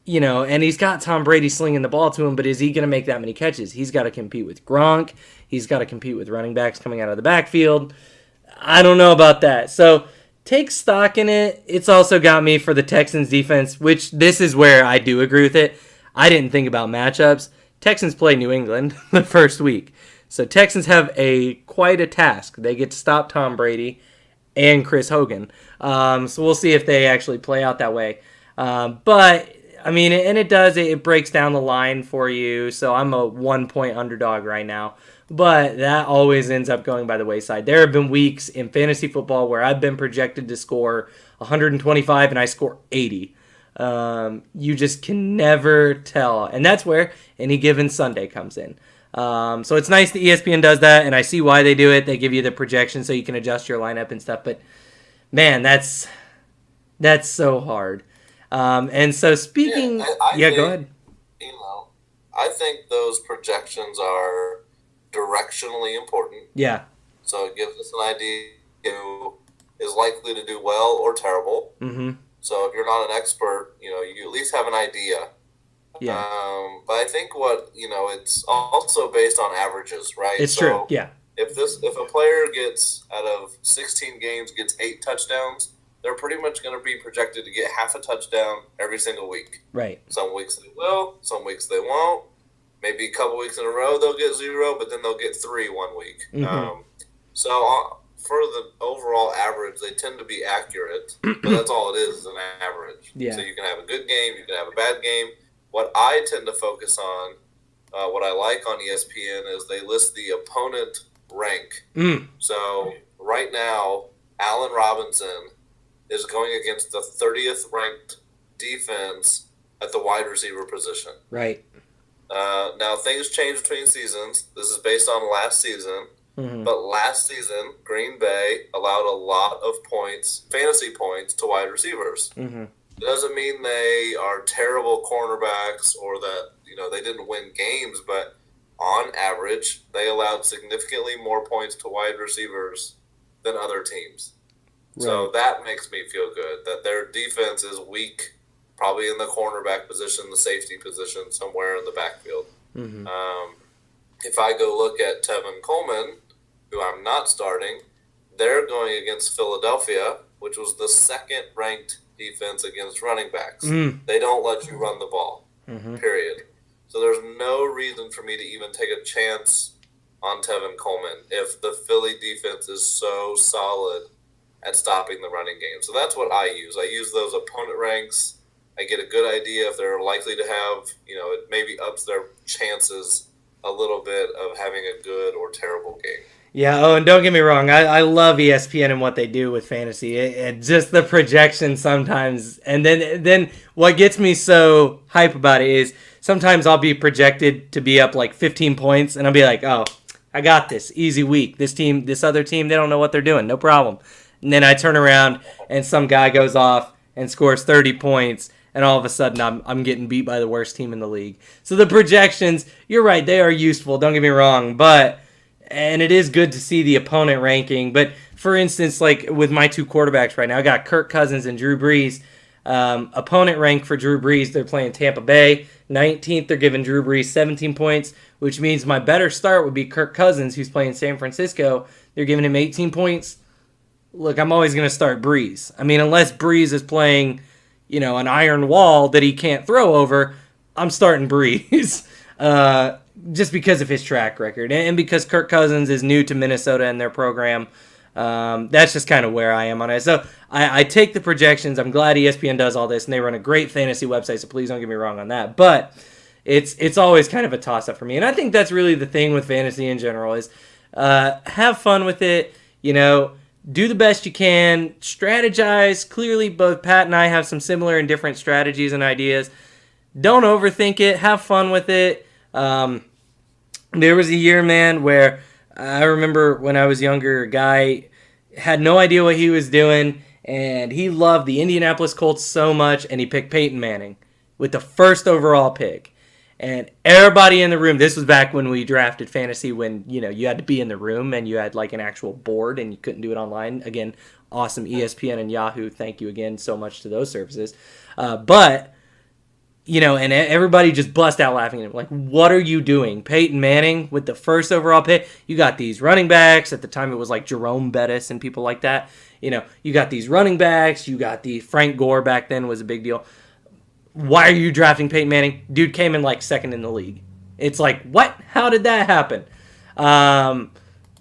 and he's got Tom Brady slinging the ball to him, but is he going to make that many catches? He's got to compete with Gronk. He's got to compete with running backs coming out of the backfield. I don't know about that. So take stock in it. It's also got me for the Texans defense, which this is where I do agree with it. I didn't think about matchups. Texans play New England the first week. So Texans have quite a task. They get to stop Tom Brady and Chris Hogan. So we'll see if they actually play out that way. But it breaks down the line for you. So I'm a 1-point underdog right now. But that always ends up going by the wayside. There have been weeks in fantasy football where I've been projected to score 125 and I score 80. You just can never tell. And that's where any given Sunday comes in. So it's nice that ESPN does that, and I see why they do it. They give you the projection so you can adjust your lineup and stuff. But, man, that's so hard. And so speaking... I go ahead. I think those projections are directionally important. Yeah. So it gives us an idea who is likely to do well or terrible. Mm-hmm. So if you're not an expert, you at least have an idea. Yeah. But I think it's also based on averages, right? It's true. Yeah. If a player gets out of 16 games gets 8 touchdowns, they're pretty much going to be projected to get half a touchdown every single week. Right. Some weeks they will, some weeks they won't. Maybe a couple weeks in a row they'll get 0, but then they'll get 3 one week. Mm-hmm. So for the overall average, they tend to be accurate, but that's all it is an average. Yeah. So you can have a good game, you can have a bad game. What I tend to focus on, what I like on ESPN, is they list the opponent rank. So right now, Allen Robinson is going against the 30th ranked defense at the wide receiver position. Right. Now, things change between seasons. This is based on last season. Mm-hmm. But last season, Green Bay allowed a lot of points, fantasy points, to wide receivers. Mm-hmm. It doesn't mean they are terrible cornerbacks or that they didn't win games, but on average, they allowed significantly more points to wide receivers than other teams. Right. So that makes me feel good that their defense is weak, probably in the cornerback position, the safety position, somewhere in the backfield. Mm-hmm. If I go look at Tevin Coleman, who I'm not starting, they're going against Philadelphia, which was the second-ranked defense against running backs. They don't let you run the ball, period. So there's no reason for me to even take a chance on Tevin Coleman if the Philly defense is so solid at stopping the running game. So that's what I use. I use those opponent ranks. I get a good idea if they're likely to have, it maybe ups their chances a little bit of having a good or terrible game. Yeah, oh, and don't get me wrong, I love ESPN and what they do with fantasy. It just the projection sometimes, and then what gets me so hype about it is sometimes I'll be projected to be up like 15 points, and I'll be like, oh, I got this, easy week. This other team, they don't know what they're doing, no problem. And then I turn around and some guy goes off and scores 30 points, and all of a sudden I'm getting beat by the worst team in the league. So the projections, you're right, they are useful, don't get me wrong, and it is good to see the opponent ranking. But for instance, like with my two quarterbacks right now, I got Kirk Cousins and Drew Brees. Opponent rank for Drew Brees, they're playing Tampa Bay. 19th, they're giving Drew Brees 17 points, which means my better start would be Kirk Cousins, who's playing San Francisco. They're giving him 18 points. Look, I'm always going to start Brees. I mean, unless Brees is playing, an iron wall that he can't throw over, I'm starting Brees. Just because of his track record and because Kirk Cousins is new to Minnesota and their program. That's just kind of where I am on it. So I take the projections. I'm glad ESPN does all this, and they run a great fantasy website, so please don't get me wrong on that. But it's always kind of a toss-up for me. And I think that's really the thing with fantasy in general is have fun with it. Do the best you can. Strategize. Clearly, both Pat and I have some similar and different strategies and ideas. Don't overthink it. Have fun with it. There was a year, man, where I remember when I was younger, a guy had no idea what he was doing, and he loved the Indianapolis Colts so much, and he picked Peyton Manning with the first overall pick. And everybody in the room, this was back when we drafted fantasy, when, you had to be in the room and you had like an actual board and you couldn't do it online. Again, awesome ESPN and Yahoo. Thank you again so much to those services. And everybody just bust out laughing at him. Like, what are you doing? Peyton Manning with the first overall pick. You got these running backs. At the time, it was like Jerome Bettis and people like that. You got these running backs. You got the Frank Gore back then was a big deal. Why are you drafting Peyton Manning? Dude came in like second in the league. It's like, what? How did that happen?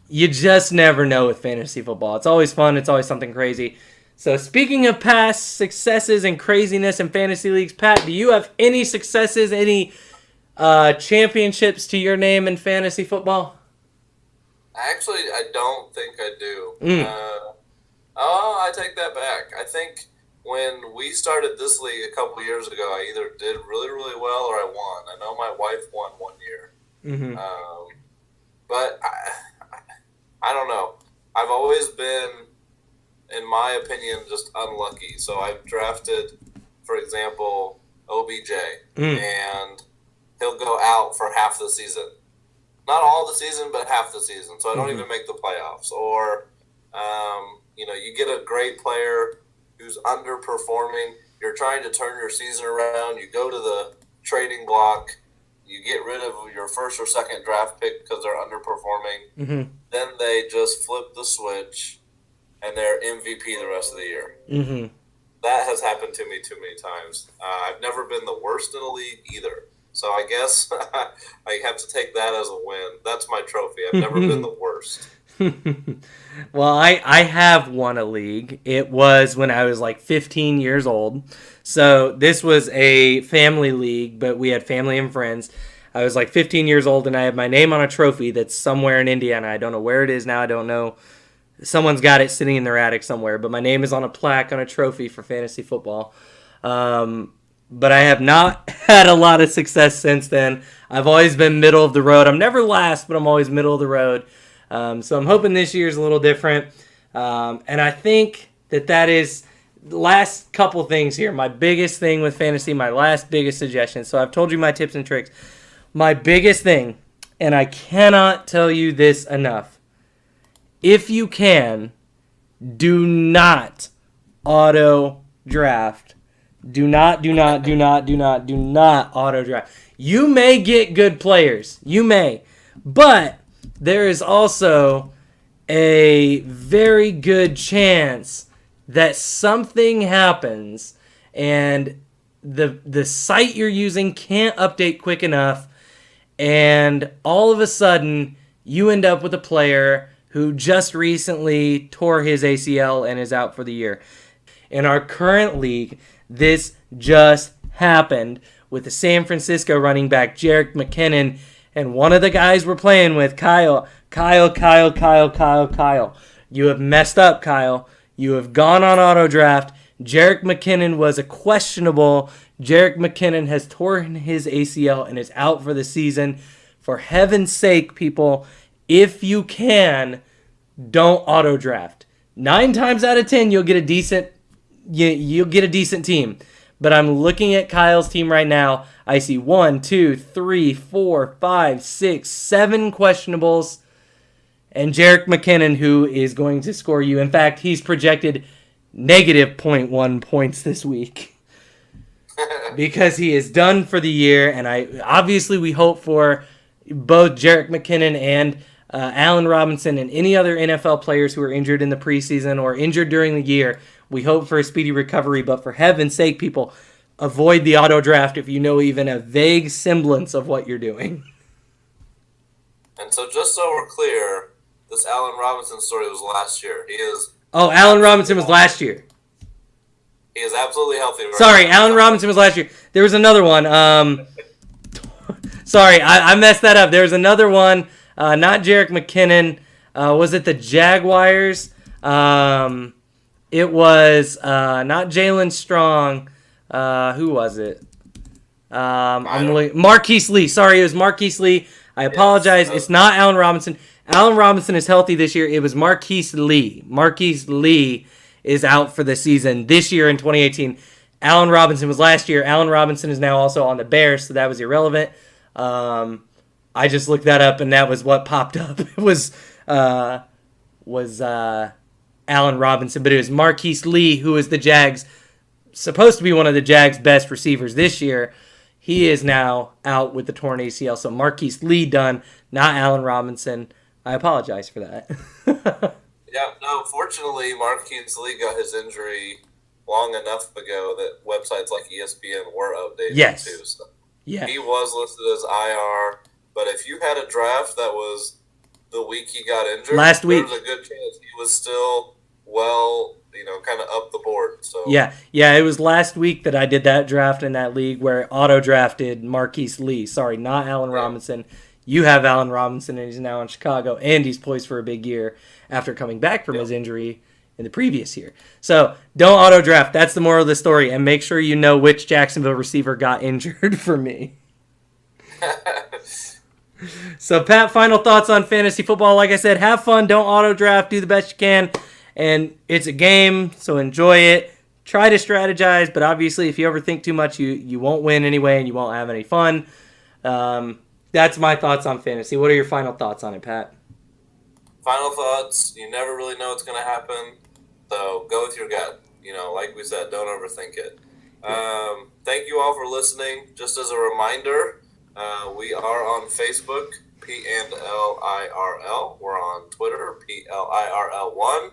You just never know with fantasy football. It's always fun. It's always something crazy. So speaking of past successes and craziness in fantasy leagues, Pat, do you have any successes, any championships to your name in fantasy football? Actually, I don't think I do. I take that back. I think when we started this league a couple years ago, I either did really, really well or I won. I know my wife won one year. Mm-hmm. But I don't know. I've always been, in my opinion, just unlucky. So I've drafted, for example, OBJ, and he'll go out for half the season. Not all the season, but half the season. So I don't even make the playoffs. Or, you get a great player who's underperforming. You're trying to turn your season around. You go to the trading block. You get rid of your first or second draft pick because they're underperforming. Mm-hmm. Then they just flip the switch, and they're MVP the rest of the year. Mm-hmm. That has happened to me too many times. I've never been the worst in the league either. So I guess I have to take that as a win. That's my trophy. I've never been the worst. Well, I have won a league. It was when I was like 15 years old. So this was a family league, but we had family and friends. I was like 15 years old, and I have my name on a trophy that's somewhere in Indiana. I don't know where it is now. I don't know. Someone's got it sitting in their attic somewhere, but my name is on a plaque on a trophy for fantasy football. But I have not had a lot of success since then. I've always been middle of the road. I'm never last, but I'm always middle of the road. So I'm hoping this year's a little different. And I think that is the last couple things here. My biggest thing with fantasy, my last biggest suggestion. So I've told you my tips and tricks. My biggest thing, and I cannot tell you this enough. If you can, do not auto draft. Do not auto draft. You may get good players. You may. But there is also a very good chance that something happens and the site you're using can't update quick enough, and all of a sudden you end up with a player who just recently tore his ACL and is out for the year. In our current league, this just happened with the San Francisco running back, Jerick McKinnon, and one of the guys we're playing with, Kyle. You have messed up, Kyle. You have gone on auto draft. Jerick McKinnon was a questionable. Jerick McKinnon has torn his ACL and is out for the season. For heaven's sake, people, if you can, don't auto draft. 9 times out of 10, you'll get a decent team. But I'm looking at Kyle's team right now. I see 1, 2, 3, 4, 5, 6, 7 questionables. And Jerick McKinnon, who is going to score you. In fact, he's projected negative 0.1 points this week. Because he is done for the year. And obviously we hope for both Jerick McKinnon and Allen Robinson and any other NFL players who are injured in the preseason or injured during the year. We hope for a speedy recovery, but for heaven's sake, people, avoid the auto draft if you know even a vague semblance of what you're doing. And so just so we're clear, this Allen Robinson story was last year. Allen Robinson was last year. He is absolutely healthy. Sorry, Allen Robinson was last year. There was another one. Sorry, I messed that up. There was another one. Not Jerick McKinnon. Was it the Jaguars? It was not Jalen Strong. Who was it? Marquise Lee. Sorry, it was Marquise Lee. I apologize. It's not Allen Robinson. Allen Robinson is healthy this year. It was Marquise Lee. Marquise Lee is out for the season this year in 2018. Allen Robinson was last year. Allen Robinson is now also on the Bears, so that was irrelevant. I just looked that up, and that was what popped up. It was Allen Robinson, but it was Marquise Lee, who is the Jags, supposed to be one of the Jags' best receivers this year. He is now out with the torn ACL, so Marquise Lee done, not Allen Robinson. I apologize for that. Yeah, no, fortunately, Marquise Lee got his injury long enough ago that websites like ESPN were updated too. So yeah. He was listed as IR, but if you had a draft that was the week he got injured, last week, there was a good chance he was still kind of up the board. So yeah, it was last week that I did that draft in that league where auto drafted Marquise Lee. Sorry, not Allen Robinson. You have Allen Robinson, and he's now in Chicago, and he's poised for a big year after coming back from his injury in the previous year. So don't auto draft. That's the moral of the story, and make sure you know which Jacksonville receiver got injured for me. So, Pat, final thoughts on fantasy football. Like I said, have fun. Don't auto draft. Do the best you can. And it's a game, so enjoy it. Try to strategize, but obviously if you overthink too much, you won't win anyway and you won't have any fun. That's my thoughts on fantasy. What are your final thoughts on it, Pat? Final thoughts. You never really know what's going to happen, so go with your gut. Like we said, don't overthink it. Thank you all for listening. Just as a reminder, we are on Facebook, P&LIRL. We're on Twitter, PLIRL1.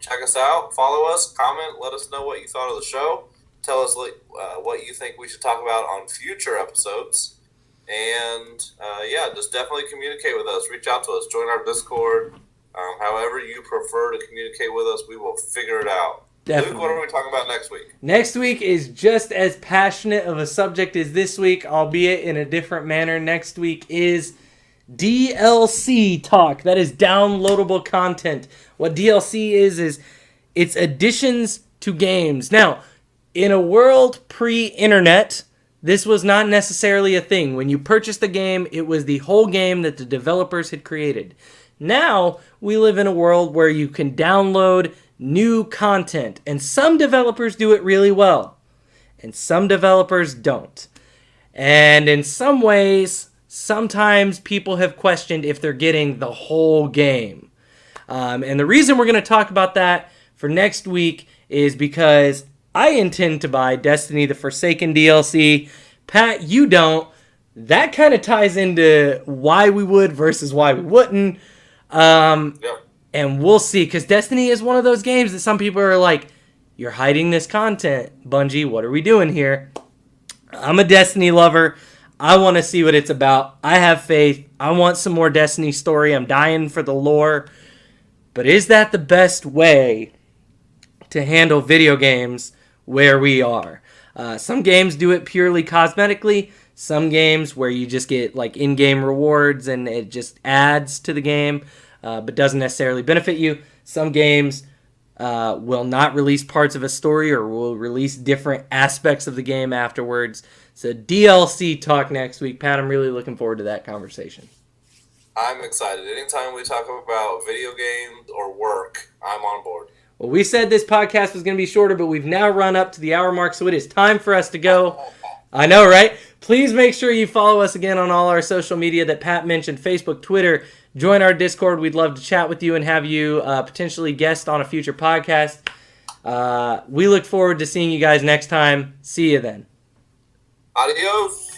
Check us out, follow us, comment, let us know what you thought of the show. Tell us what you think we should talk about on future episodes. And just definitely communicate with us. Reach out to us. Join our Discord. However you prefer to communicate with us, we will figure it out. Definitely. Luke, what are we talking about next week? Next week is just as passionate of a subject as this week, albeit in a different manner. Next week is DLC talk. That is downloadable content. What DLC is it's additions to games. Now, in a world pre-internet, this was not necessarily a thing. When you purchased the game, it was the whole game that the developers had created. Now, we live in a world where you can download new content, and some developers do it really well, and some developers don't. And in some ways, sometimes people have questioned if they're getting the whole game. And the reason we're going to talk about that for next week is because I intend to buy Destiny the Forsaken DLC. Pat, you don't. That kind of ties into why we would versus why we wouldn't. And we'll see, because Destiny is one of those games that some people are like, you're hiding this content, Bungie. What are we doing here? I'm a Destiny lover. I want to see what it's about. I have faith. I want some more Destiny story. I'm dying for the lore. But is that the best way to handle video games where we are? Some games do it purely cosmetically. Some games where you just get like in-game rewards and it just adds to the game, but doesn't necessarily benefit you. Some games will not release parts of a story or will release different aspects of the game afterwards. So DLC talk next week. Pat, I'm really looking forward to that conversation. I'm excited. Anytime we talk about video games or work, I'm on board. Well, we said this podcast was going to be shorter, but we've now run up to the hour mark, so it is time for us to go. I know, right? Please make sure you follow us again on all our social media that Pat mentioned, Facebook, Twitter. Join our Discord. We'd love to chat with you and have you potentially guest on a future podcast. We look forward to seeing you guys next time. See you then. Adios.